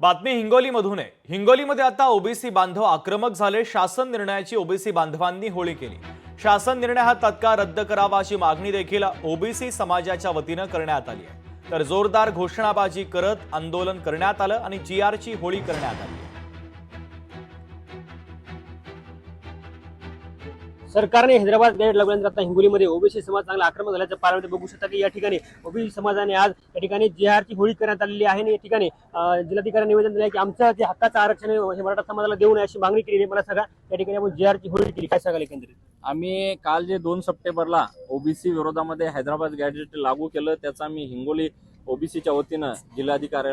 बातमी हिंगोलीमधून आहे। हिंगोलीमध्ये आता ओबीसी बांधव आक्रमक झाले। शासन निर्णयाची ओबीसी बांधवांनी होळी केली। शासन निर्णय हा तत्काळ रद्द करावा अशी मागणी देखील ओबीसी समाजाच्या वतीने करण्यात आली आहे। तर जोरदार घोषणाबाजी करत आंदोलन करण्यात आलं आणि जीआरची होळी करण्यात आली। सरकारने हैदराबाद गैर लागल्यानंतर आता हिंगोलीमध्ये ओबीसी समाज चांगला आक्रमक झाल्याचं पाहायला बघू शकता की या ठिकाणी ओबीसी समाजाने आज या ठिकाणी जीआरची होळी करण्यात आलेली आहे आणि या ठिकाणी जिल्हाधिकारी निवेदन दिलं की आमचं जे हक्काचं आरक्षण आहे हे मराठा समाजाला देऊ नये अशी मागणी केली आहे। मला सांगा या ठिकाणी आपण जीआरची होळी केली, काय सांगाल एकंदरीत? आम्ही काल जे 2 सप्टेंबरला ओबीसी विरोधामध्ये हैदराबाद गॅजेट लागू केलं त्याचा आम्ही हिंगोली ओबीसीच्या वतीनं जिल्हाधिकारी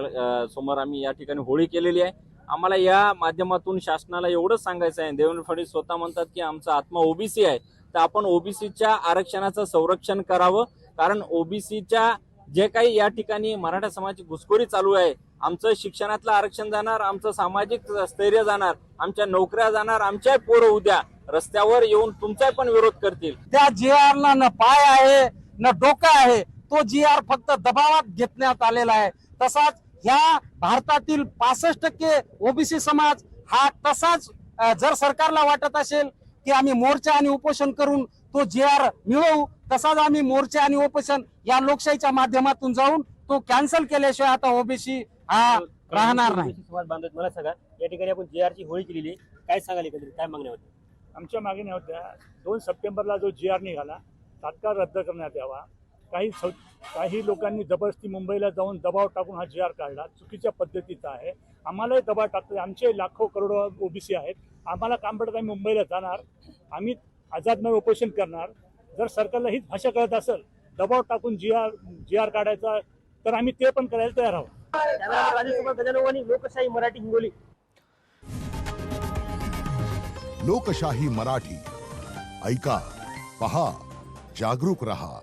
समोर आम्ही या ठिकाणी होळी केलेली आहे। आम्हाला या माध्यमातून शासनाला एवढंच सांगायचं आहे, देवेंद्र फडणवीस स्वतः म्हणतात की आमचा आत्मा ओबीसी आहे, तर आपण ओबीसीच्या आरक्षणाचं संरक्षण करावं। कारण ओबीसीच्या जे काही या ठिकाणी मराठा समाजाची घुसखोरी चालू आहे, आमचं शिक्षणातलं आरक्षण जाणार, आमचं सामाजिक स्थैर्य जाणार, आमच्या नोकऱ्या जाणार, आमच्या पोरं उद्या रस्त्यावर येऊन तुमचा पण विरोध करतील। त्या जीआरला न पाय आहे न डोकं आहे, तो जीआर फक्त दबावात घेतण्यात आलेला आहे। तसाच या भारतातील 65% ओबीसी समाज हा तसाच जर सरकारला वाटत असेल की आम्ही मोर्चा आणि उपोषण करून तो जीआर मिळवू, तसाच आम्ही मोर्चा आणि उपोषण या लोकशाहीच्या माध्यमातून जाऊन तो कॅन्सल केल्याशिवाय आता ओबीसी हा राहणार नाही। समाज बांधव मला सांगा या ठिकाणी आपण जीआरची होळी केलेली आहे, काय सांगाल एकंदरीत, काय मागण्या होत्या? आमच्या मागण्या होत्या 2 सप्टेंबरला जो जीआर निघाला तात्काळ रद्द करण्यात यावा। काही लोकांनी जबरदस्ती मुंबईला जाऊन दबाव टाकून हा जीआर काढला, चुकीच्या पद्धतीचा आहे। आम्हालाही दबाव टाकतो, आमचे लाखो करोडो ओबीसी आहेत, आम्हाला काम पडत आम्ही मुंबईला जाणार, आम्ही आझादमय उपोषण करणार। जर सरकारला हीच भाषा कळत असेल दबाव टाकून जीआर काढायचा तर आम्ही ते पण करायला तयार आहोत। लोकशाही मराठी हिंगोली। लोकशाही मराठी ऐका, पहा, जागरूक रहा।